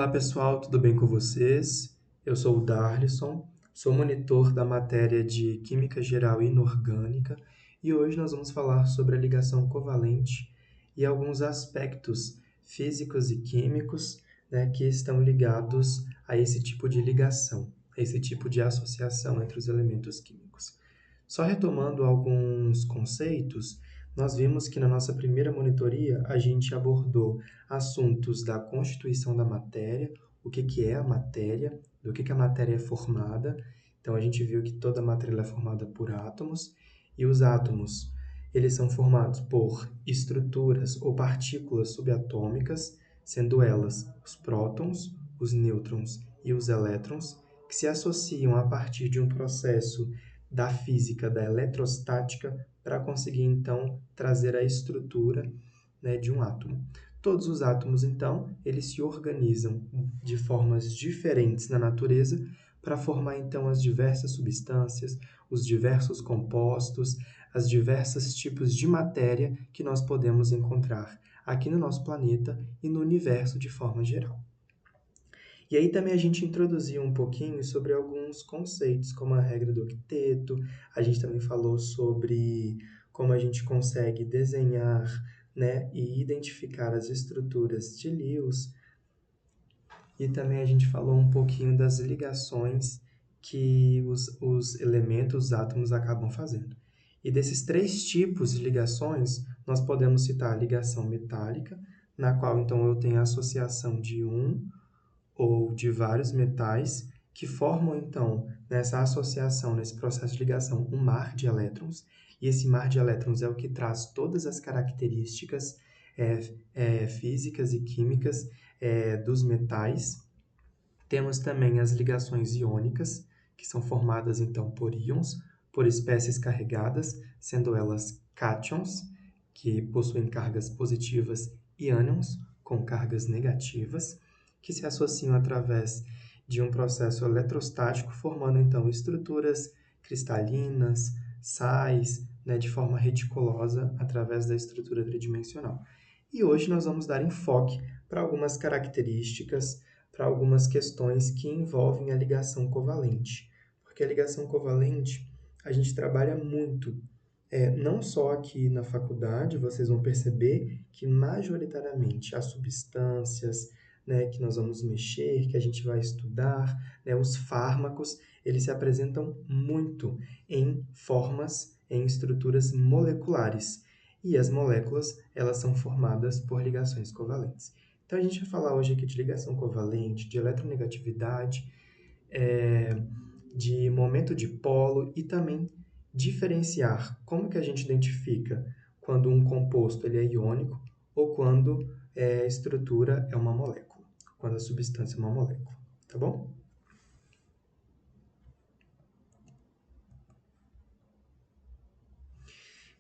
Olá pessoal, tudo bem com vocês? Eu sou o Darlisson, sou monitor da matéria de Química Geral e Inorgânica e hoje nós vamos falar sobre a ligação covalente e alguns aspectos físicos e químicos, que estão ligados a esse tipo de ligação, a esse tipo de associação entre os elementos químicos. Só retomando alguns conceitos, nós vimos que na nossa primeira monitoria a gente abordou assuntos da constituição da matéria, o que é a matéria, do que a matéria é formada. Então, a gente viu que toda matéria é formada por átomos, e os átomos eles são formados por estruturas ou partículas subatômicas, sendo elas os prótons, os nêutrons e os elétrons, que se associam a partir de um processo da física da eletrostática para conseguir, então, trazer a estrutura, de um átomo. Todos os átomos, então, eles se organizam de formas diferentes na natureza para formar, então, as diversas substâncias, os diversos compostos, as diversos tipos de matéria que nós podemos encontrar aqui no nosso planeta e no universo de forma geral. E aí também a gente introduziu um pouquinho sobre alguns conceitos, como a regra do octeto, a gente também falou sobre como a gente consegue desenhar, e identificar as estruturas de Lewis, e também a gente falou um pouquinho das ligações que os elementos, os átomos, acabam fazendo. E desses três tipos de ligações, nós podemos citar a ligação metálica, na qual então eu tenho a associação de um ou de vários metais que formam, então, nessa associação, nesse processo de ligação, um mar de elétrons. E esse mar de elétrons é o que traz todas as características físicas e químicas dos metais. Temos também as ligações iônicas, que são formadas, então, por íons, por espécies carregadas, sendo elas cátions, que possuem cargas positivas, e ânions, com cargas negativas, que se associam através de um processo eletrostático, formando, então, estruturas cristalinas, sais, de forma reticulosa, através da estrutura tridimensional. E hoje nós vamos dar enfoque para algumas características, para algumas questões que envolvem a ligação covalente. Porque a ligação covalente, a gente trabalha muito. Não só aqui na faculdade, vocês vão perceber que majoritariamente as substâncias, que nós vamos mexer, que a gente vai estudar, os fármacos, eles se apresentam muito em formas, em estruturas moleculares. E as moléculas, elas são formadas por ligações covalentes. Então, a gente vai falar hoje aqui de ligação covalente, de eletronegatividade, de momento de polo e também diferenciar como que a gente identifica quando um composto ele é iônico ou quando a estrutura é uma molécula, quando a substância é uma molécula, tá bom?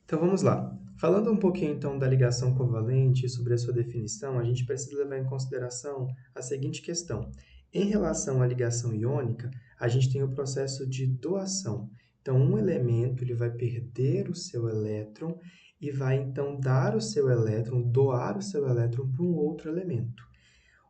Então vamos lá. Falando um pouquinho então da ligação covalente e sobre a sua definição, a gente precisa levar em consideração a seguinte questão. Em relação à ligação iônica, a gente tem o processo de doação. Então, um elemento ele vai perder o seu elétron e vai então dar o seu elétron, doar o seu elétron para um outro elemento.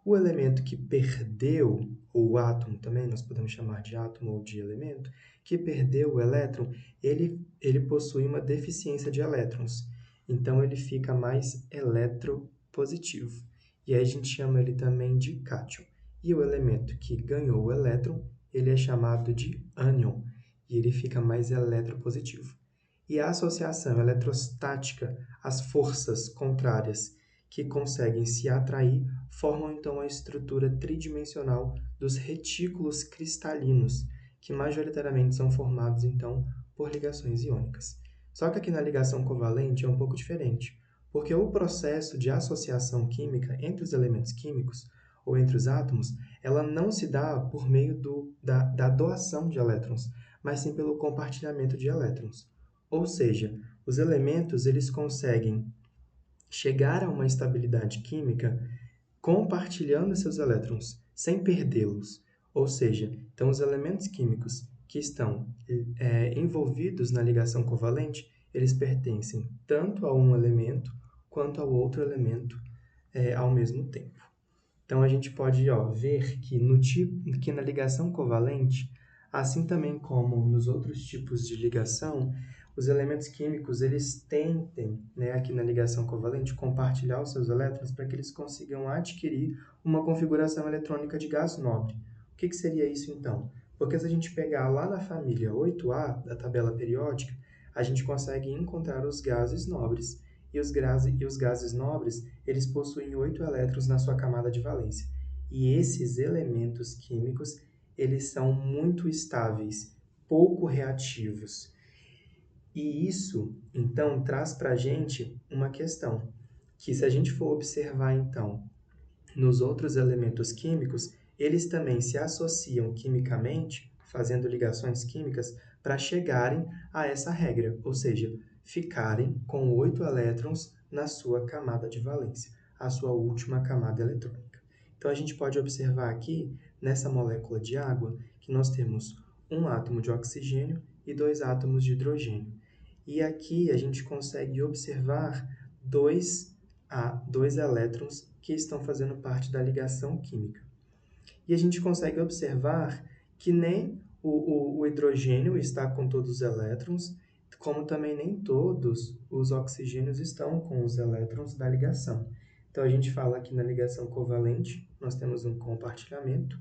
O elemento que perdeu, ou o átomo também, nós podemos chamar de átomo ou de elemento, que perdeu o elétron, ele possui uma deficiência de elétrons. Então, ele fica mais eletropositivo. E aí a gente chama ele também de cátion. E o elemento que ganhou o elétron, ele é chamado de ânion, e ele fica mais eletropositivo. E a associação eletrostática, as forças contrárias que conseguem se atrair, formam então a estrutura tridimensional dos retículos cristalinos, que majoritariamente são formados então por ligações iônicas. Só que aqui na ligação covalente é um pouco diferente, porque o processo de associação química entre os elementos químicos ou entre os átomos, ela não se dá por meio da doação de elétrons, mas sim pelo compartilhamento de elétrons. Ou seja, os elementos eles conseguem chegar a uma estabilidade química compartilhando seus elétrons, sem perdê-los. Ou seja, então os elementos químicos que estão envolvidos na ligação covalente, eles pertencem tanto a um elemento quanto ao outro elemento ao mesmo tempo. Então, a gente pode ver que na ligação covalente, assim também como nos outros tipos de ligação, os elementos químicos eles tentem, né, aqui na ligação covalente, compartilhar os seus elétrons para que eles consigam adquirir uma configuração eletrônica de gás nobre. O que seria isso, então? Porque se a gente pegar lá na família 8A da tabela periódica, a gente consegue encontrar os gases nobres. E os gases nobres, eles possuem 8 elétrons na sua camada de valência. E esses elementos químicos, eles são muito estáveis, pouco reativos. E isso, então, traz para a gente uma questão, que se a gente for observar, então, nos outros elementos químicos, eles também se associam quimicamente, fazendo ligações químicas, para chegarem a essa regra, ou seja, ficarem com 8 elétrons na sua camada de valência, a sua última camada eletrônica. Então, a gente pode observar aqui, nessa molécula de água, que nós temos um átomo de oxigênio e 2 átomos de hidrogênio. E aqui a gente consegue observar dois elétrons que estão fazendo parte da ligação química. E a gente consegue observar que nem o hidrogênio está com todos os elétrons, como também nem todos os oxigênios estão com os elétrons da ligação. Então, a gente fala que na ligação covalente, nós temos um compartilhamento,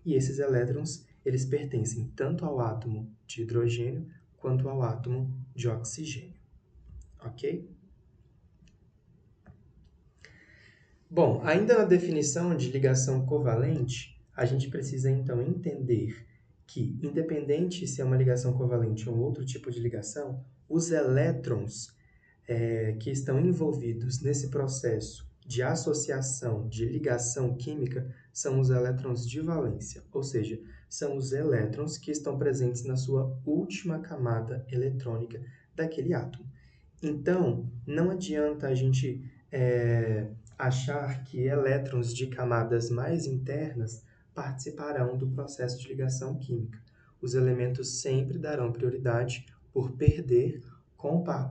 e esses elétrons, eles pertencem tanto ao átomo de hidrogênio quanto ao átomo de oxigênio. Ok? Bom, ainda na definição de ligação covalente, a gente precisa então entender que, independente se é uma ligação covalente ou outro tipo de ligação, os elétrons que estão envolvidos nesse processo de associação, de ligação química, são os elétrons de valência, ou seja, são os elétrons que estão presentes na sua última camada eletrônica daquele átomo. Então, não adianta a gente achar que elétrons de camadas mais internas participarão do processo de ligação química. Os elementos sempre darão prioridade por perder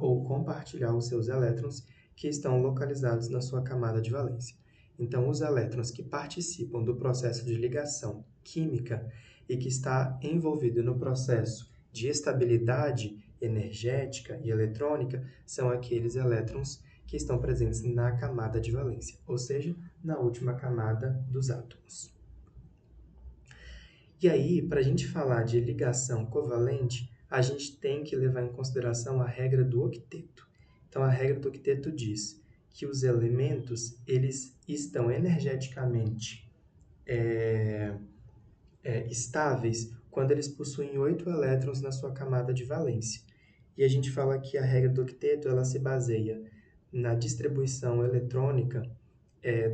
ou compartilhar os seus elétrons que estão localizados na sua camada de valência. Então, os elétrons que participam do processo de ligação química e que está envolvido no processo de estabilidade energética e eletrônica são aqueles elétrons que estão presentes na camada de valência, ou seja, na última camada dos átomos. E aí, para a gente falar de ligação covalente, a gente tem que levar em consideração a regra do octeto. Então, a regra do octeto diz que os elementos eles estão energeticamente estáveis quando eles possuem 8 elétrons na sua camada de valência. E a gente fala que a regra do octeto ela se baseia na distribuição eletrônica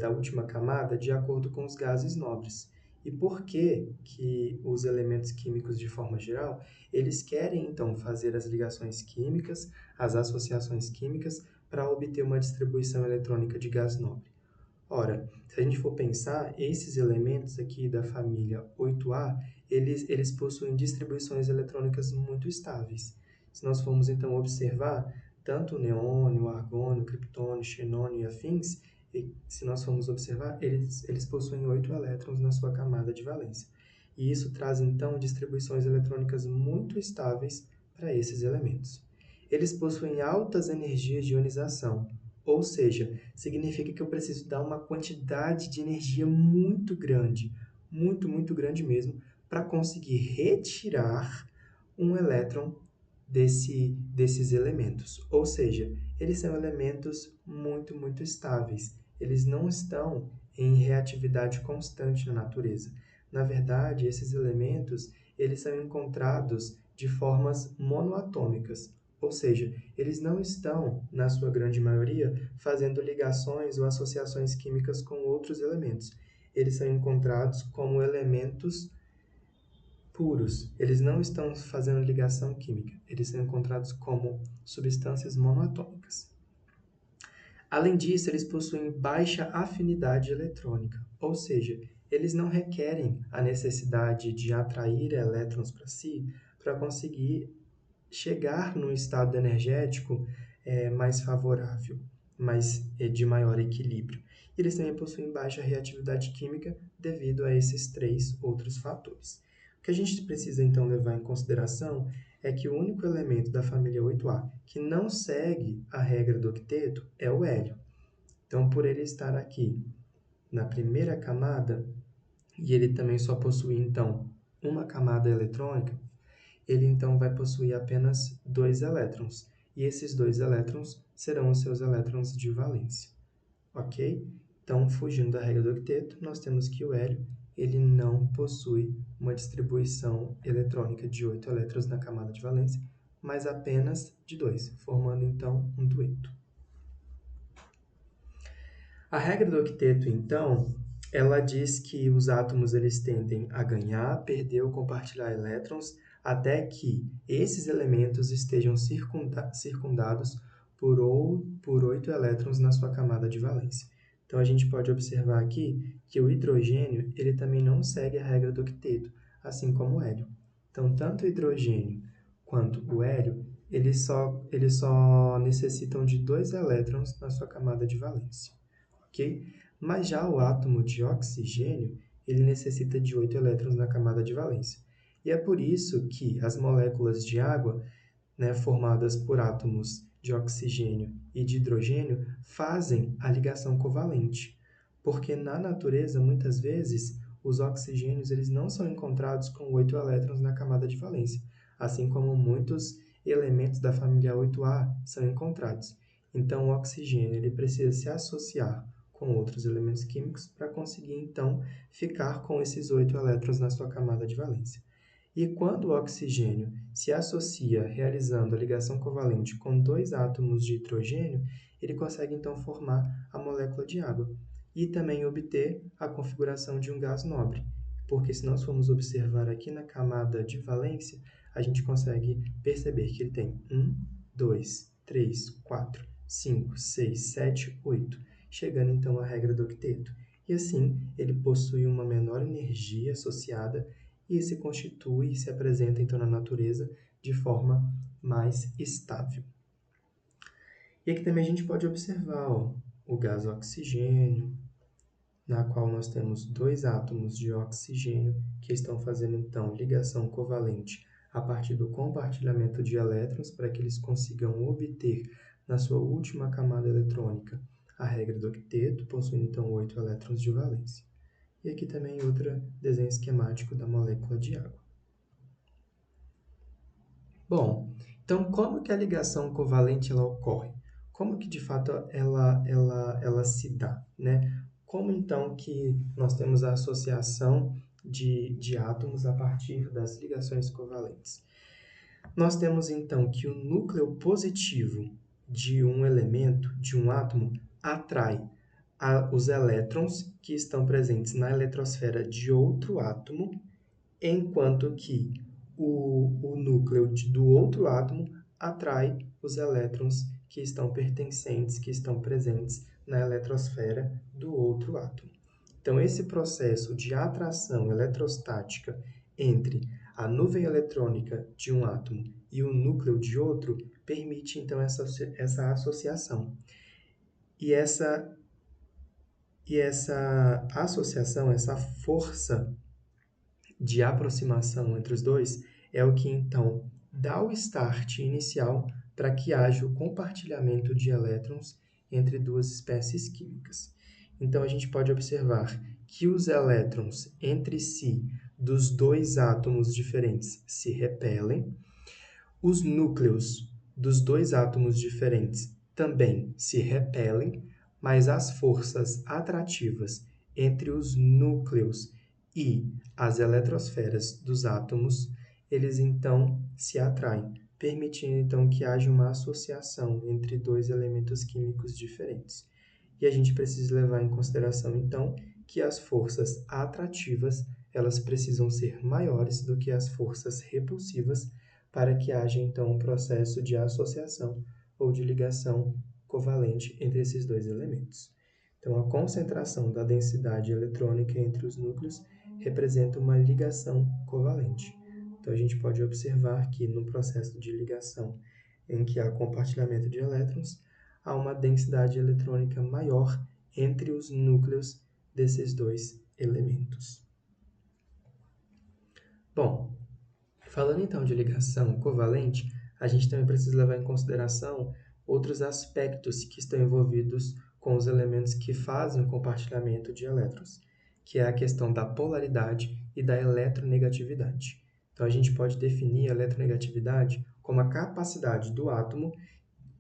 da última camada de acordo com os gases nobres. E por que que os elementos químicos, de forma geral, eles querem, então, fazer as ligações químicas, as associações químicas, para obter uma distribuição eletrônica de gás nobre? Ora, se a gente for pensar, esses elementos aqui da família 8A, eles possuem distribuições eletrônicas muito estáveis. Se nós formos, então, observar, tanto o neônio, o argônio, o criptônio, o xenônio e afins, e se nós formos observar, eles possuem 8 elétrons na sua camada de valência. E isso traz, então, distribuições eletrônicas muito estáveis para esses elementos. Eles possuem altas energias de ionização, ou seja, significa que eu preciso dar uma quantidade de energia muito grande, muito grande mesmo, para conseguir retirar um elétron desses elementos. Ou seja, eles são elementos muito estáveis. Eles não estão em reatividade constante na natureza. Na verdade, esses elementos eles são encontrados de formas monoatômicas, ou seja, eles não estão, na sua grande maioria, fazendo ligações ou associações químicas com outros elementos. Eles são encontrados como elementos puros. Eles não estão fazendo ligação química. Eles são encontrados como substâncias monoatômicas. Além disso, eles possuem baixa afinidade eletrônica, ou seja, eles não requerem a necessidade de atrair elétrons para si para conseguir chegar num estado energético mais favorável, de maior equilíbrio. eles também possuem baixa reatividade química devido a esses 3 outros fatores. O que a gente precisa, então, levar em consideração é que o único elemento da família 8A que não segue a regra do octeto é o hélio. Então, por ele estar aqui na primeira camada, e ele também só possui, então, uma camada eletrônica, ele, então, vai possuir apenas 2 elétrons. E esses 2 elétrons serão os seus elétrons de valência. Ok? Então, fugindo da regra do octeto, nós temos que o hélio ele não possui uma distribuição eletrônica de 8 elétrons na camada de valência, mas apenas de 2, formando, então, um dueto. A regra do octeto, então, ela diz que os átomos eles tendem a ganhar, perder ou compartilhar elétrons até que esses elementos estejam circundados por 8 elétrons na sua camada de valência. Então, a gente pode observar aqui que o hidrogênio ele também não segue a regra do octeto, assim como o hélio. Então, tanto o hidrogênio quanto o hélio, eles só necessitam de 2 elétrons na sua camada de valência. Ok? Mas já o átomo de oxigênio, ele necessita de 8 elétrons na camada de valência. E é por isso que as moléculas de água, né, formadas por átomos de oxigênio e de hidrogênio, fazem a ligação covalente. Porque na natureza, muitas vezes, os oxigênios eles não são encontrados com 8 elétrons na camada de valência, assim como muitos elementos da família 8A são encontrados. Então, o oxigênio ele precisa se associar com outros elementos químicos para conseguir, então, ficar com esses 8 elétrons na sua camada de valência. E quando o oxigênio se associa realizando a ligação covalente com 2 átomos de hidrogênio, ele consegue, então, formar a molécula de água e também obter a configuração de um gás nobre, porque se nós formos observar aqui na camada de valência, a gente consegue perceber que ele tem 1, 2, 3, 4, 5, 6, 7, 8, chegando então à regra do octeto. E assim, ele possui uma menor energia associada e se constitui e se apresenta então na natureza de forma mais estável. E aqui também a gente pode observar o gás oxigênio, na qual nós temos 2 átomos de oxigênio que estão fazendo então ligação covalente a partir do compartilhamento de elétrons para que eles consigam obter na sua última camada eletrônica a regra do octeto, possuindo então 8 elétrons de valência. E aqui também outro desenho esquemático da molécula de água. Bom, então como que a ligação covalente ela ocorre? Como que de fato ela se dá, né? Como então que nós temos a associação de átomos a partir das ligações covalentes? Nós temos então que o núcleo positivo de um elemento, de um átomo, atrai os elétrons que estão presentes na eletrosfera de outro átomo, enquanto que o núcleo do outro átomo atrai os elétrons que estão pertencentes, que estão presentes na eletrosfera do outro átomo. Então, esse processo de atração eletrostática entre a nuvem eletrônica de um átomo e o núcleo de outro permite, então, essa associação. E essa associação, essa força de aproximação entre os dois é o que, então, dá o start inicial para que haja o compartilhamento de elétrons entre duas espécies químicas. Então, a gente pode observar que os elétrons entre si dos 2 átomos diferentes se repelem, os núcleos dos 2 átomos diferentes também se repelem, mas as forças atrativas entre os núcleos e as eletrosferas dos átomos, eles então se atraem, permitindo então que haja uma associação entre 2 elementos químicos diferentes. E a gente precisa levar em consideração então que as forças atrativas, elas precisam ser maiores do que as forças repulsivas para que haja então um processo de associação ou de ligação covalente entre esses 2 elementos. Então, a concentração da densidade eletrônica entre os núcleos representa uma ligação covalente. Então, a gente pode observar que no processo de ligação em que há compartilhamento de elétrons, há uma densidade eletrônica maior entre os núcleos desses dois elementos. Bom, falando então de ligação covalente, a gente também precisa levar em consideração outros aspectos que estão envolvidos com os elementos que fazem o compartilhamento de elétrons, que é a questão da polaridade e da eletronegatividade. Então, a gente pode definir a eletronegatividade como a capacidade do átomo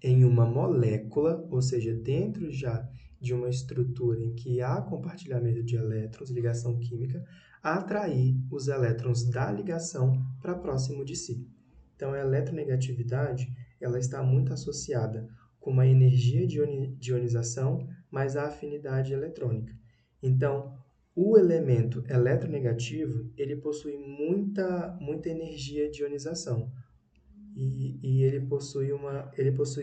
em uma molécula, ou seja, dentro já de uma estrutura em que há compartilhamento de elétrons, ligação química, a atrair os elétrons da ligação para próximo de si. Então, a eletronegatividade ela está muito associada com uma energia de ionização mais a afinidade eletrônica. Então, o elemento eletronegativo ele possui muita energia de ionização, e ele possui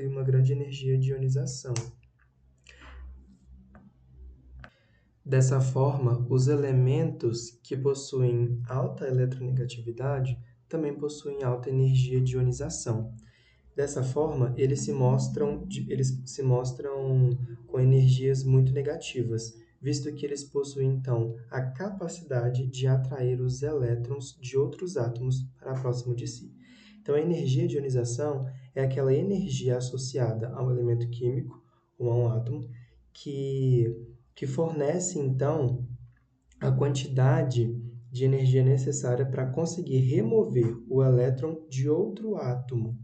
uma grande energia de ionização. Dessa forma, os elementos que possuem alta eletronegatividade também possuem alta energia de ionização. Dessa forma, eles se mostram com energias muito negativas, visto que eles possuem, então, a capacidade de atrair os elétrons de outros átomos para próximo de si. Então, a energia de ionização é aquela energia associada a um elemento químico, ou a um átomo, que fornece, então, a quantidade de energia necessária para conseguir remover o elétron de outro átomo,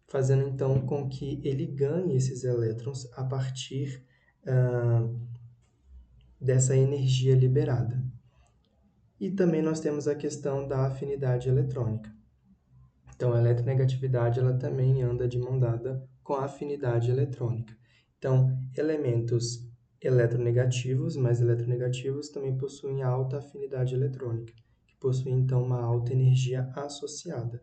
fazendo, então, com que ele ganhe esses elétrons a partir dessa energia liberada. E também nós temos a questão da afinidade eletrônica. Então, a eletronegatividade ela também anda de mão dada com a afinidade eletrônica. Então, elementos eletronegativos, mais eletronegativos, também possuem alta afinidade eletrônica, que possuem, então, uma alta energia associada.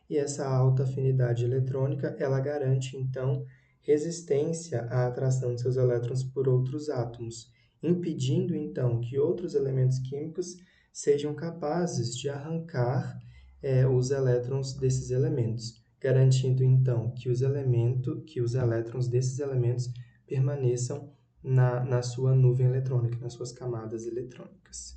E essa alta afinidade eletrônica, ela garante, então, resistência à atração de seus elétrons por outros átomos, impedindo, então, que outros elementos químicos sejam capazes de arrancar os elétrons desses elementos, garantindo então que os elétrons desses elementos permaneçam na sua nuvem eletrônica, nas suas camadas eletrônicas.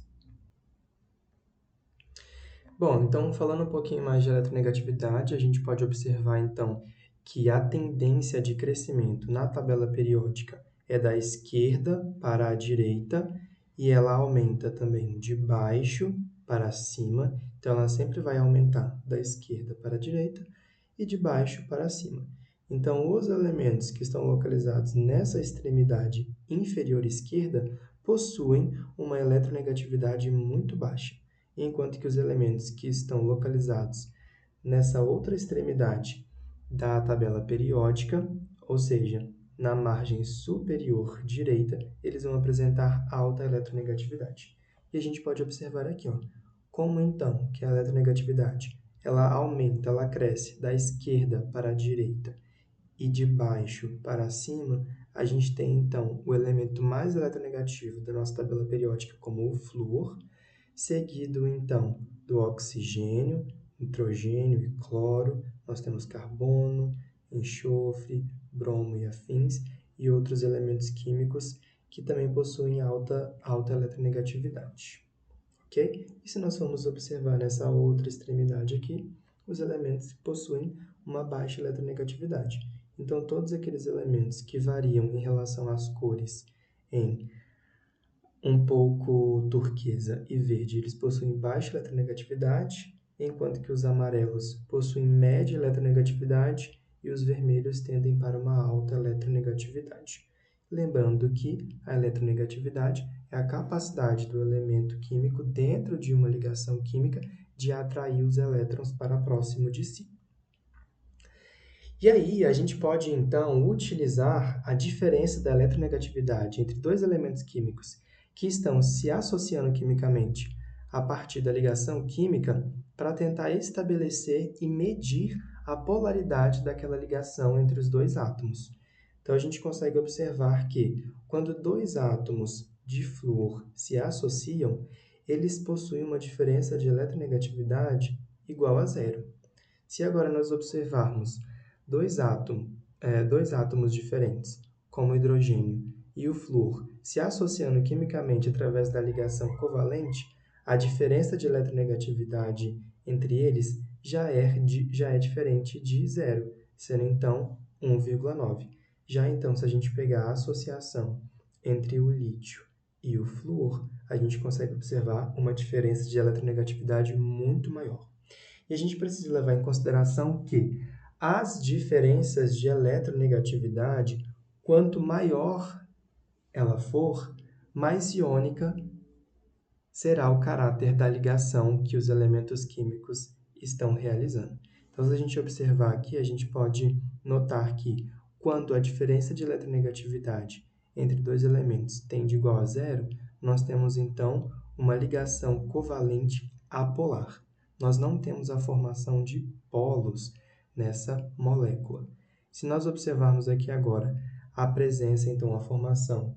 Bom, então falando um pouquinho mais de eletronegatividade, a gente pode observar então que a tendência de crescimento na tabela periódica é da esquerda para a direita e ela aumenta também de baixo para cima, então ela sempre vai aumentar da esquerda para a direita e de baixo para cima. Então, os elementos que estão localizados nessa extremidade inferior esquerda possuem uma eletronegatividade muito baixa, enquanto que os elementos que estão localizados nessa outra extremidade da tabela periódica, ou seja, na margem superior direita, eles vão apresentar alta eletronegatividade. E a gente pode observar aqui, como então que a eletronegatividade ela aumenta, ela cresce da esquerda para a direita e de baixo para cima, a gente tem então o elemento mais eletronegativo da nossa tabela periódica, como o flúor, seguido então do oxigênio, nitrogênio e cloro, nós temos carbono, enxofre, bromo e afins, e outros elementos químicos que também possuem alta eletronegatividade. Ok? E se nós formos observar nessa outra extremidade aqui, os elementos possuem uma baixa eletronegatividade. Então, todos aqueles elementos que variam em relação às cores em um pouco turquesa e verde, eles possuem baixa eletronegatividade, enquanto que os amarelos possuem média eletronegatividade e os vermelhos tendem para uma alta eletronegatividade. Lembrando que a eletronegatividade é a capacidade do elemento químico dentro de uma ligação química de atrair os elétrons para próximo de si. E aí, a gente pode, então, utilizar a diferença da eletronegatividade entre dois elementos químicos que estão se associando quimicamente a partir da ligação química para tentar estabelecer e medir a polaridade daquela ligação entre os dois átomos. Então, a gente consegue observar que, quando dois átomos de flúor se associam, eles possuem uma diferença de eletronegatividade igual a zero. Se agora nós observarmos dois átomos diferentes, como o hidrogênio e o flúor se associando quimicamente através da ligação covalente, a diferença de eletronegatividade entre eles já é diferente de zero, sendo então 1,9. Já então, se a gente pegar a associação entre o lítio e o flúor, a gente consegue observar uma diferença de eletronegatividade muito maior. E a gente precisa levar em consideração que as diferenças de eletronegatividade, quanto maior ela for, mais iônica será o caráter da ligação que os elementos químicos estão realizando. Então, se a gente observar aqui, a gente pode notar que quando a diferença de eletronegatividade entre dois elementos tende igual a zero, nós temos então uma ligação covalente apolar. Nós não temos a formação de polos nessa molécula. Se nós observarmos aqui agora a presença, então, a formação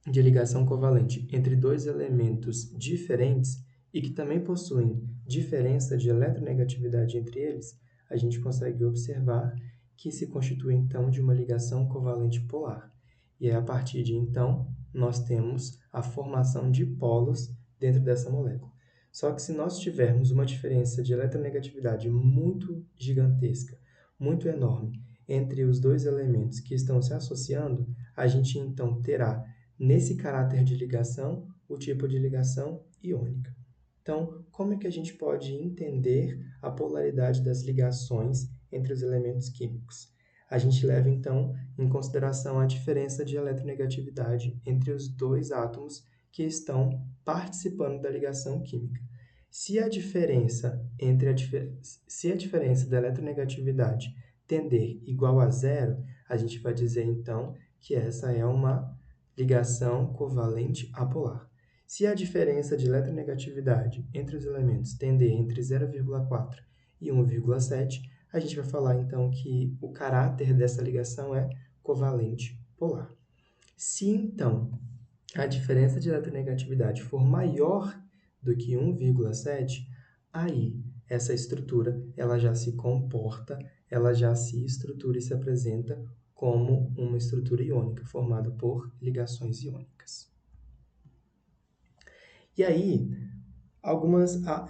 de ligação covalente entre dois elementos diferentes e que também possuem diferença de eletronegatividade entre eles, a gente consegue observar que se constitui então de uma ligação covalente polar. E a partir de então, nós temos a formação de polos dentro dessa molécula. Só que se nós tivermos uma diferença de eletronegatividade muito gigantesca, muito enorme, entre os dois elementos que estão se associando, a gente então terá nesse caráter de ligação, o tipo de ligação iônica. Então, como é que a gente pode entender a polaridade das ligações entre os elementos químicos? A gente leva, então, em consideração a diferença de eletronegatividade entre os dois átomos que estão participando da ligação química. Se a diferença da eletronegatividade tender igual a zero, a gente vai dizer, então, que essa é uma ligação covalente apolar. Se a diferença de eletronegatividade entre os elementos tender entre 0,4 e 1,7, a gente vai falar então que o caráter dessa ligação é covalente polar. Se então a diferença de eletronegatividade for maior do que 1,7, aí essa estrutura ela já se comporta, ela já se estrutura e se apresenta como uma estrutura iônica formada por ligações iônicas. E aí,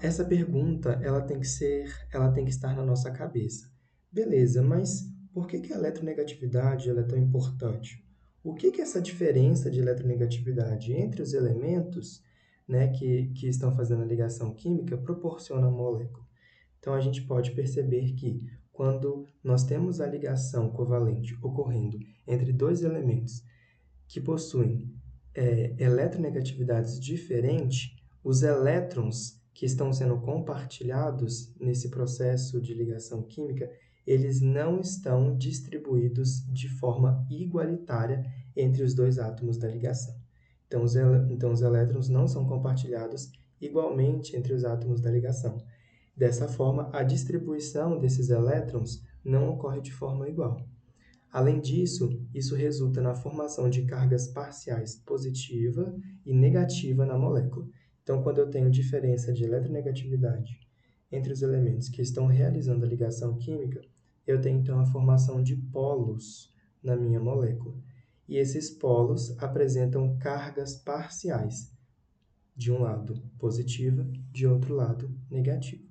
essa pergunta ela tem que estar na nossa cabeça. Beleza, mas por que a eletronegatividade ela é tão importante? O que essa diferença de eletronegatividade entre os elementos, né, que estão fazendo a ligação química proporciona à molécula? Então, a gente pode perceber que quando nós temos a ligação covalente ocorrendo entre dois elementos que possuem eletronegatividades diferentes, os elétrons que estão sendo compartilhados nesse processo de ligação química, eles não estão distribuídos de forma igualitária entre os dois átomos da ligação. Então, os elétrons não são compartilhados igualmente entre os átomos da ligação. Dessa forma, a distribuição desses elétrons não ocorre de forma igual. Além disso, isso resulta na formação de cargas parciais positiva e negativa na molécula. Então, quando eu tenho diferença de eletronegatividade entre os elementos que estão realizando a ligação química, eu tenho então a formação de polos na minha molécula. E esses polos apresentam cargas parciais, de um lado positiva, de outro lado negativa.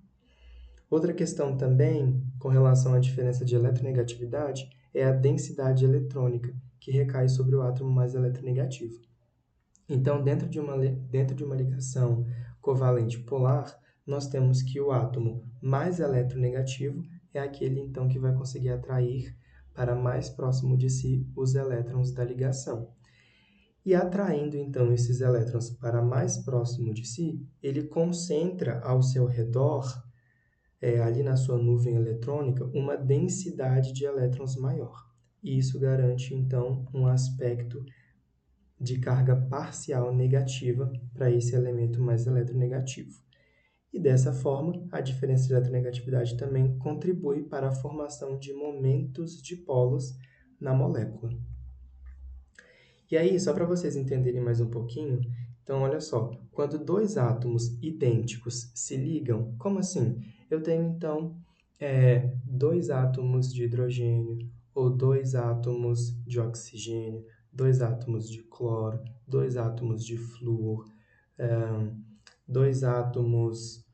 Outra questão também, com relação à diferença de eletronegatividade, é a densidade eletrônica, que recai sobre o átomo mais eletronegativo. Então, dentro de uma ligação covalente polar, nós temos que o átomo mais eletronegativo é aquele, então, que vai conseguir atrair para mais próximo de si os elétrons da ligação. E atraindo, então, esses elétrons para mais próximo de si, ele concentra ao seu redor ali na sua nuvem eletrônica, uma densidade de elétrons maior. E isso garante, então, um aspecto de carga parcial negativa para esse elemento mais eletronegativo. E dessa forma, a diferença de eletronegatividade também contribui para a formação de momentos de polos na molécula. E aí, só para vocês entenderem mais um pouquinho, então olha só, quando dois átomos idênticos se ligam, como assim? Eu tenho então dois átomos de hidrogênio ou dois átomos de oxigênio, 2 átomos de cloro, 2 átomos de flúor, 2 átomos,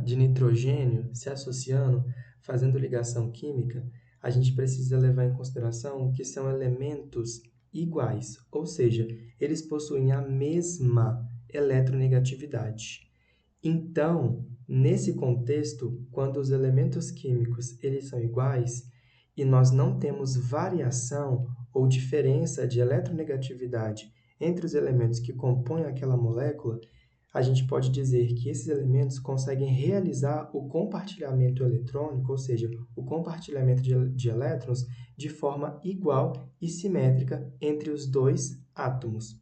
de nitrogênio se associando, fazendo ligação química, a gente precisa levar em consideração que são elementos iguais, ou seja, eles possuem a mesma eletronegatividade. Então, nesse contexto, quando os elementos químicos eles são iguais e nós não temos variação ou diferença de eletronegatividade entre os elementos que compõem aquela molécula, a gente pode dizer que esses elementos conseguem realizar o compartilhamento eletrônico, ou seja, o compartilhamento de elétrons, de forma igual e simétrica entre os dois átomos.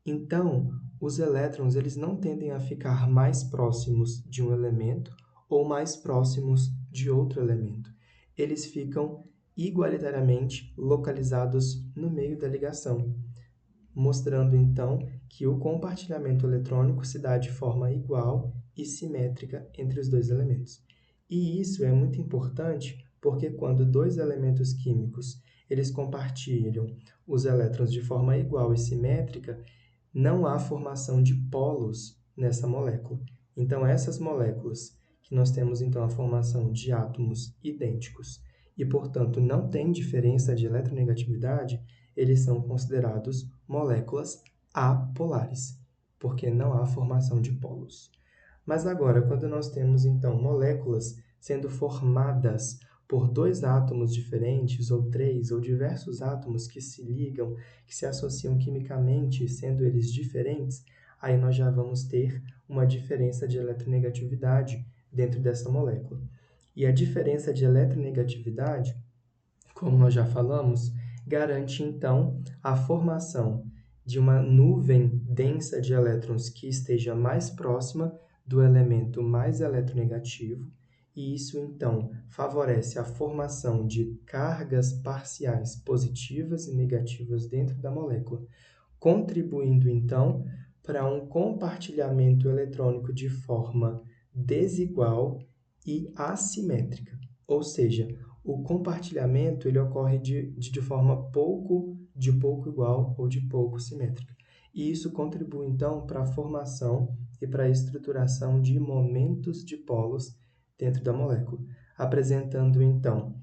Então, os elétrons eles não tendem a ficar mais próximos de um elemento ou mais próximos de outro elemento. Eles ficam igualitariamente localizados no meio da ligação, mostrando então que o compartilhamento eletrônico se dá de forma igual e simétrica entre os dois elementos. E isso é muito importante porque quando dois elementos químicos eles compartilham os elétrons de forma igual e simétrica, não há formação de polos nessa molécula. Então, essas moléculas que nós temos então a formação de átomos idênticos e, portanto, não tem diferença de eletronegatividade, eles são considerados moléculas apolares, porque não há formação de polos. Mas agora, quando nós temos então moléculas sendo formadas por dois átomos diferentes, ou três, ou diversos átomos que se ligam, que se associam quimicamente, sendo eles diferentes, aí nós já vamos ter uma diferença de eletronegatividade dentro dessa molécula. E a diferença de eletronegatividade, como nós já falamos, garante então a formação de uma nuvem densa de elétrons que esteja mais próxima do elemento mais eletronegativo, e isso então favorece a formação de cargas parciais positivas e negativas dentro da molécula, contribuindo então para um compartilhamento eletrônico de forma desigual e assimétrica. Ou seja, o compartilhamento ele ocorre de forma de pouco igual ou de pouco simétrica. E isso contribui então para a formação e para a estruturação de momentos de polos dentro da molécula, apresentando então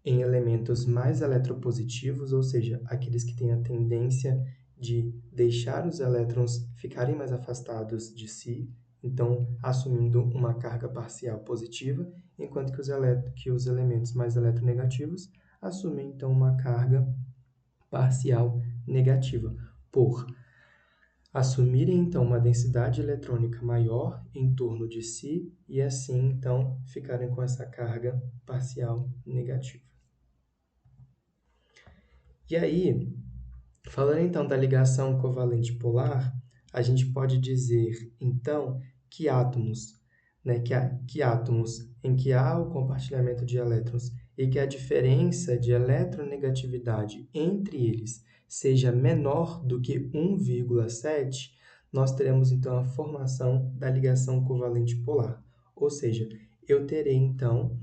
em elementos mais eletropositivos, ou seja, aqueles que têm a tendência de deixar os elétrons ficarem mais afastados de si, então assumindo uma carga parcial positiva, enquanto que os elementos mais eletronegativos assumem então uma carga parcial negativa, por assumirem então uma densidade eletrônica maior em torno de si e assim então ficarem com essa carga parcial negativa. E aí, falando então da ligação covalente polar, a gente pode dizer então que átomos, que átomos em que há o compartilhamento de elétrons e que a diferença de eletronegatividade entre eles seja menor do que 1,7, nós teremos então a formação da ligação covalente polar. Ou seja, eu terei então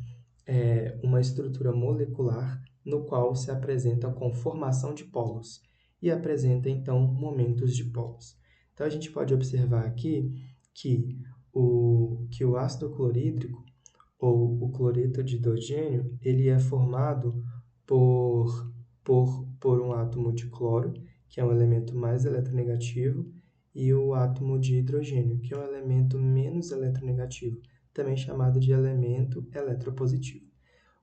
uma estrutura molecular no qual se apresenta com formação de polos e apresenta então momentos de polos. Então a gente pode observar aqui que o ácido clorídrico ou o cloreto de hidrogênio ele é formado por um átomo de cloro, que é um elemento mais eletronegativo, e o átomo de hidrogênio, que é um elemento menos eletronegativo, também chamado de elemento eletropositivo.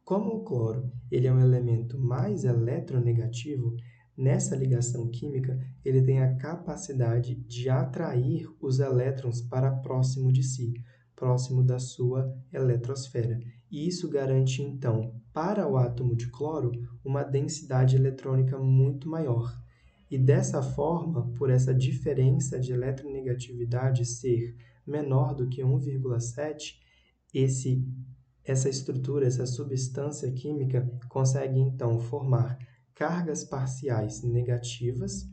Como o cloro ele é um elemento mais eletronegativo, nessa ligação química ele tem a capacidade de atrair os elétrons para próximo de si, próximo da sua eletrosfera. E isso garante, então, para o átomo de cloro, uma densidade eletrônica muito maior. E dessa forma, por essa diferença de eletronegatividade ser menor do que 1,7, essa estrutura, essa substância química consegue então formar cargas parciais negativas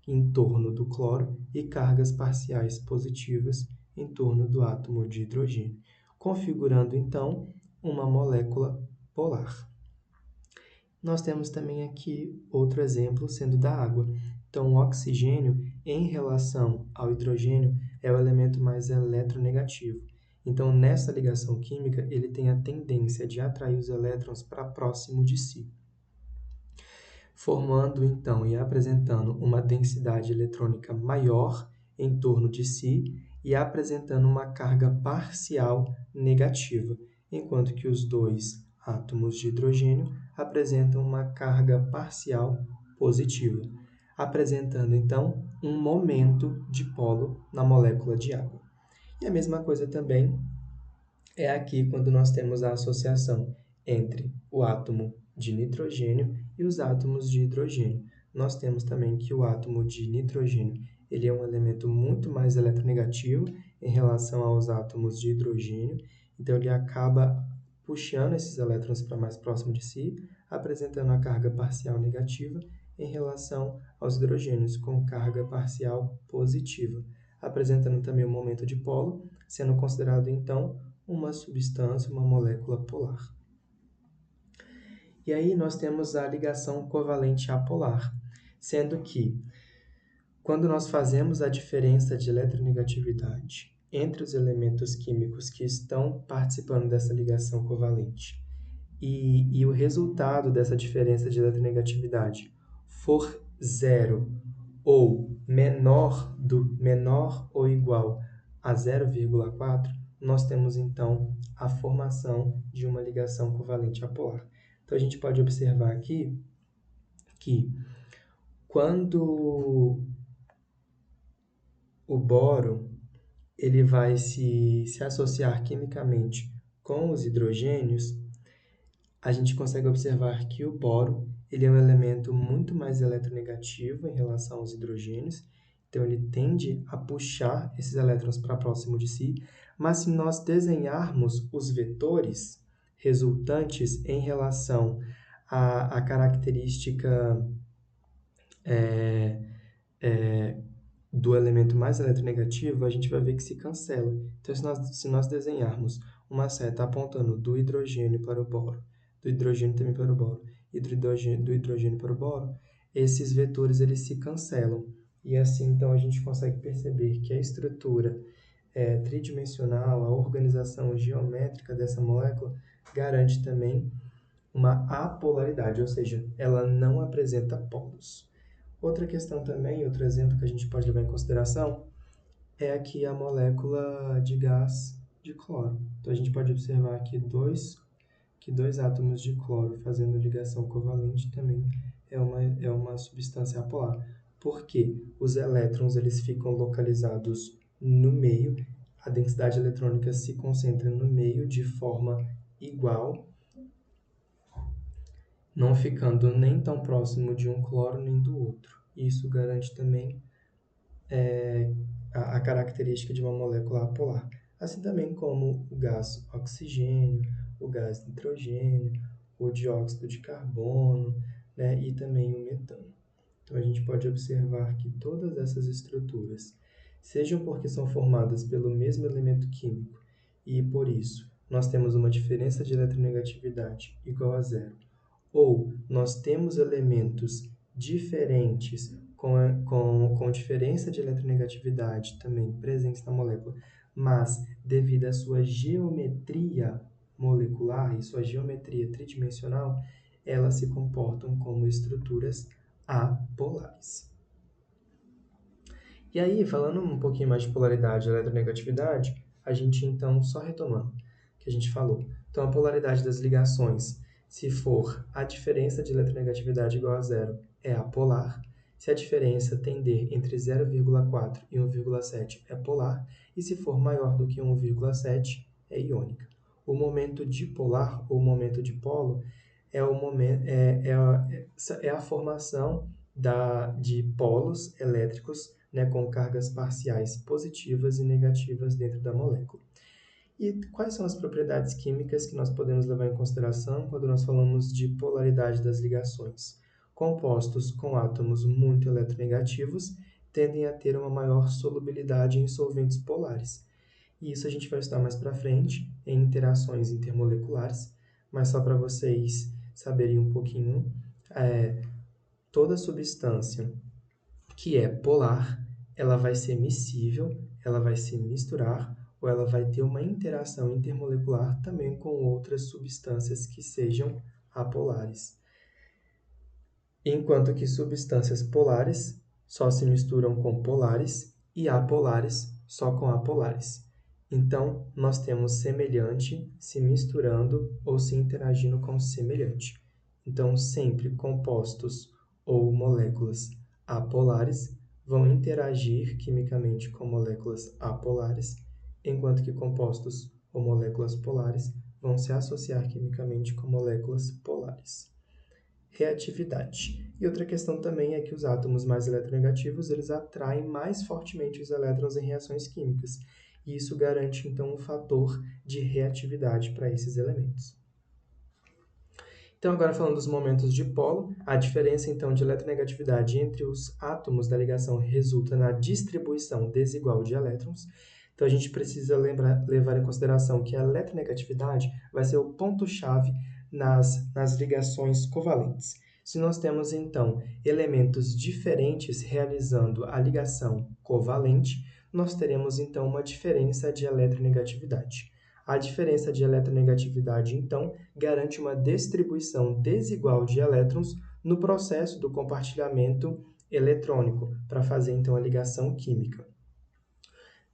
em torno do cloro e cargas parciais positivas em torno do átomo de hidrogênio, configurando então uma molécula polar. Nós temos também aqui outro exemplo sendo da água. Então, o oxigênio, em relação ao hidrogênio, é o elemento mais eletronegativo. Então, nessa ligação química, ele tem a tendência de atrair os elétrons para próximo de si, formando então e apresentando uma densidade eletrônica maior em torno de si e apresentando uma carga parcial negativa, enquanto que os dois átomos de hidrogênio apresentam uma carga parcial positiva, apresentando então um momento dipolo na molécula de água. E a mesma coisa também é aqui quando nós temos a associação entre o átomo de nitrogênio e os átomos de hidrogênio. Nós temos também que o átomo de nitrogênio ele é um elemento muito mais eletronegativo em relação aos átomos de hidrogênio, então ele acaba puxando esses elétrons para mais próximo de si, apresentando a carga parcial negativa em relação aos hidrogênios com carga parcial positiva, apresentando também o momento dipolo, sendo considerado então uma substância, uma molécula polar. E aí nós temos a ligação covalente apolar, sendo que quando nós fazemos a diferença de eletronegatividade entre os elementos químicos que estão participando dessa ligação covalente e o resultado dessa diferença de eletronegatividade for zero ou menor ou igual a 0,4, nós temos então a formação de uma ligação covalente apolar. Então a gente pode observar aqui que quando o boro ele vai se associar quimicamente com os hidrogênios, a gente consegue observar que o boro ele é um elemento muito mais eletronegativo em relação aos hidrogênios, então ele tende a puxar esses elétrons para próximo de si, mas se nós desenharmos os vetores resultantes em relação à característica do elemento mais eletronegativo, a gente vai ver que se cancela. Então, se nós desenharmos uma seta apontando do hidrogênio para o boro, do hidrogênio também para o boro, e do hidrogênio para o boro, esses vetores eles se cancelam. E assim, então, a gente consegue perceber que a estrutura tridimensional, a organização geométrica dessa molécula, garante também uma apolaridade, ou seja, ela não apresenta polos. Outra questão também, outro exemplo que a gente pode levar em consideração, é aqui a molécula de gás de cloro. Então, a gente pode observar aqui que dois átomos de cloro fazendo ligação covalente também é uma substância apolar, porque os elétrons eles ficam localizados no meio, a densidade eletrônica se concentra no meio de forma igual, não ficando nem tão próximo de um cloro nem do outro. Isso garante também a característica de uma molécula apolar, assim também como o gás oxigênio, o gás nitrogênio, o dióxido de carbono, né, e também o metano. Então, a gente pode observar que todas essas estruturas, sejam porque são formadas pelo mesmo elemento químico e, por isso, nós temos uma diferença de eletronegatividade igual a zero, ou nós temos elementos diferentes com diferença de eletronegatividade também presentes na molécula, mas devido à sua geometria molecular e sua geometria tridimensional, elas se comportam como estruturas apolares. E aí, falando um pouquinho mais de polaridade e eletronegatividade, a gente então, só retomando o que a gente falou. Então, a polaridade das ligações, se for a diferença de eletronegatividade igual a zero, é apolar. Se a diferença tender entre 0,4 e 1,7 é polar, e se for maior do que 1,7 é iônica. O momento dipolar ou momento dipolo é a formação de polos elétricos, né, com cargas parciais positivas e negativas dentro da molécula. E quais são as propriedades químicas que nós podemos levar em consideração quando nós falamos de polaridade das ligações? Compostos com átomos muito eletronegativos tendem a ter uma maior solubilidade em solventes polares. E isso a gente vai estudar mais para frente em interações intermoleculares, mas só para vocês saberem um pouquinho, toda substância que é polar, ela vai ser miscível, ela vai se misturar ou ela vai ter uma interação intermolecular também com outras substâncias que sejam apolares. Enquanto que substâncias polares só se misturam com polares e apolares só com apolares. Então, nós temos semelhante se misturando ou se interagindo com semelhante. Então, sempre compostos ou moléculas apolares vão interagir quimicamente com moléculas apolares, enquanto que compostos ou moléculas polares vão se associar quimicamente com moléculas polares. Reatividade. E outra questão também é que os átomos mais eletronegativos, eles atraem mais fortemente os elétrons em reações químicas, e isso garante, então, um fator de reatividade para esses elementos. Então, agora falando dos momentos de polo, a diferença, então, de eletronegatividade entre os átomos da ligação resulta na distribuição desigual de elétrons. Então, a gente precisa levar em consideração que a eletronegatividade vai ser o ponto-chave nas ligações covalentes. Se nós temos, então, elementos diferentes realizando a ligação covalente, nós teremos, então, uma diferença de eletronegatividade. A diferença de eletronegatividade, então, garante uma distribuição desigual de elétrons no processo do compartilhamento eletrônico, para fazer, então, a ligação química.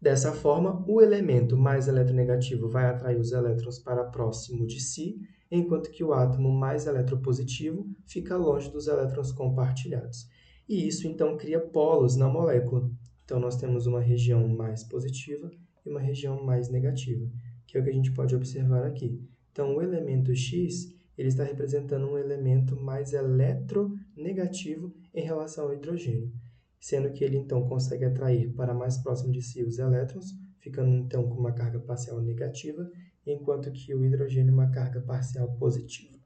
Dessa forma, o elemento mais eletronegativo vai atrair os elétrons para próximo de si, enquanto que o átomo mais eletropositivo fica longe dos elétrons compartilhados. E isso, então, cria polos na molécula. Então, nós temos uma região mais positiva e uma região mais negativa, que é o que a gente pode observar aqui. Então, o elemento X ele está representando um elemento mais eletronegativo em relação ao hidrogênio, sendo que ele então consegue atrair para mais próximo de si os elétrons, ficando então com uma carga parcial negativa, enquanto que o hidrogênio uma carga parcial positiva.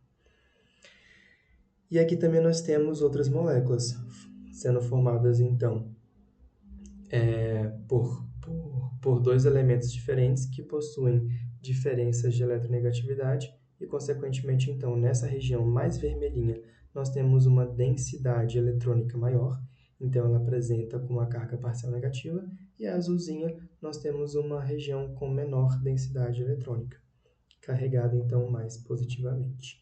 E aqui também nós temos outras moléculas sendo formadas então por dois elementos diferentes que possuem diferenças de eletronegatividade e, consequentemente, então, nessa região mais vermelhinha, nós temos uma densidade eletrônica maior, então ela apresenta com uma carga parcial negativa, e a azulzinha nós temos uma região com menor densidade eletrônica, carregada então mais positivamente.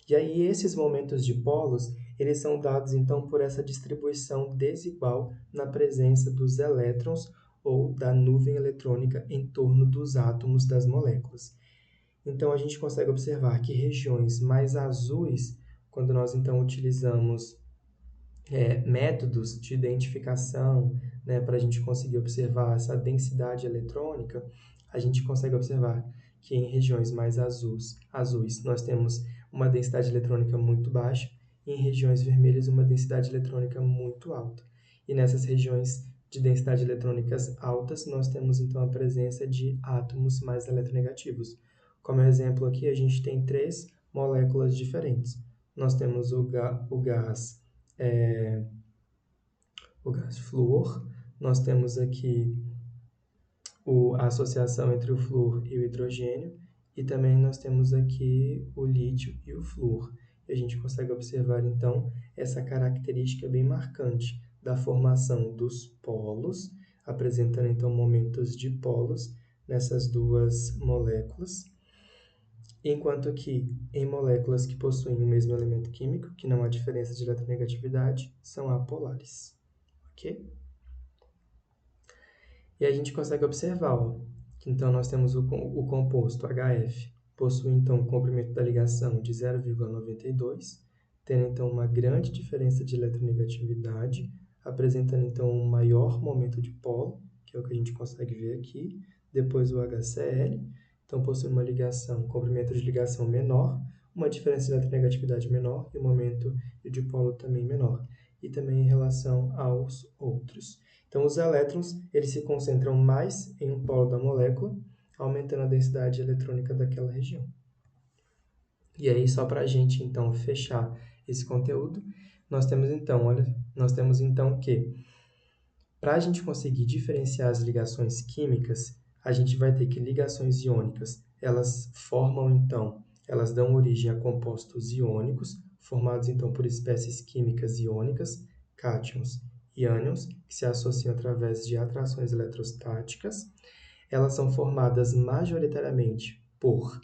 E aí esses momentos de polos, eles são dados então por essa distribuição desigual na presença dos elétrons ou da nuvem eletrônica em torno dos átomos das moléculas. Então a gente consegue observar que regiões mais azuis, quando nós então utilizamos métodos de identificação, né, para a gente conseguir observar essa densidade eletrônica, a gente consegue observar que em regiões mais azuis nós temos uma densidade eletrônica muito baixa e em regiões vermelhas uma densidade eletrônica muito alta. E nessas regiões de densidade eletrônicas altas, nós temos então a presença de átomos mais eletronegativos. Como exemplo aqui, a gente tem 3 moléculas diferentes. Nós temos o gás flúor, nós temos aqui a associação entre o flúor e o hidrogênio, e também nós temos aqui o lítio e o flúor. E a gente consegue observar, então, essa característica bem marcante da formação dos polos, apresentando, então, momentos de polos nessas duas moléculas, enquanto que em moléculas que possuem o mesmo elemento químico, que não há diferença de eletronegatividade, são apolares. Ok? E a gente consegue observar, que então nós temos o composto HF, possui então um comprimento da ligação de 0,92, tendo então uma grande diferença de eletronegatividade, apresentando então um maior momento de polo, que é o que a gente consegue ver aqui, depois o HCl, então possui uma ligação, comprimento de ligação menor, uma diferença de eletronegatividade menor e um momento de dipolo também menor, e também em relação aos outros. Então, os elétrons eles se concentram mais em um polo da molécula, aumentando a densidade eletrônica daquela região. E aí, só para a gente, então, fechar esse conteúdo, nós temos então que, para a gente conseguir diferenciar as ligações químicas, a gente vai ter que ligações iônicas, elas formam, então, elas dão origem a compostos iônicos, formados então por espécies químicas iônicas, cátions e ânions, que se associam através de atrações eletrostáticas. Elas são formadas majoritariamente por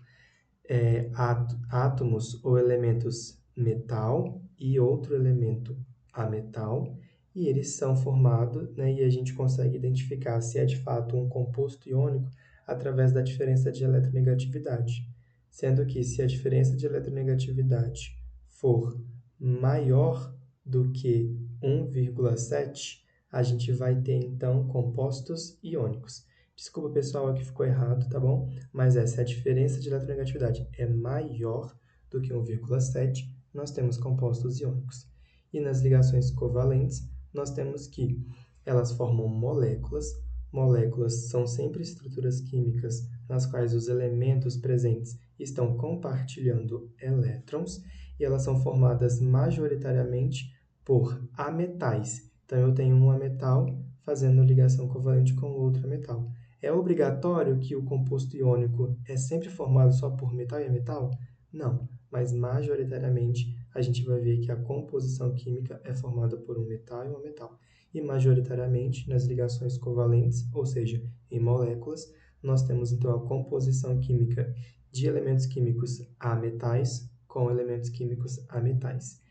átomos ou elementos metal e outro elemento ametal, e eles são formados, né, e a gente consegue identificar se é de fato um composto iônico através da diferença de eletronegatividade, sendo que se a diferença de eletronegatividade for maior do que 1,7, a gente vai ter então compostos iônicos. Desculpa, pessoal, aqui ficou errado, tá bom? Mas se a diferença de eletronegatividade é maior do que 1,7, nós temos compostos iônicos. E nas ligações covalentes, nós temos que elas formam moléculas. Moléculas são sempre estruturas químicas nas quais os elementos presentes estão compartilhando elétrons, e elas são formadas majoritariamente por ametais. Então, eu tenho um ametal fazendo ligação covalente com outro ametal. É obrigatório que o composto iônico é sempre formado só por metal e ametal? Não, mas majoritariamente a gente vai ver que a composição química é formada por um metal e um ametal. E majoritariamente nas ligações covalentes, ou seja, em moléculas, nós temos então a composição química de elementos químicos ametais com elementos químicos ametais.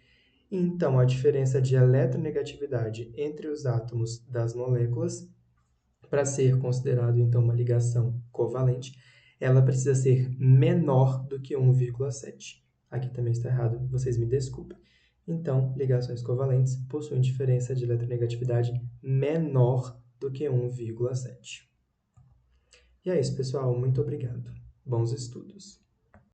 Então, a diferença de eletronegatividade entre os átomos das moléculas, para ser considerado então uma ligação covalente, ela precisa ser menor do que 1,7. Aqui também está errado, vocês me desculpem. Então, ligações covalentes possuem diferença de eletronegatividade menor do que 1,7. E é isso, pessoal. Muito obrigado. Bons estudos.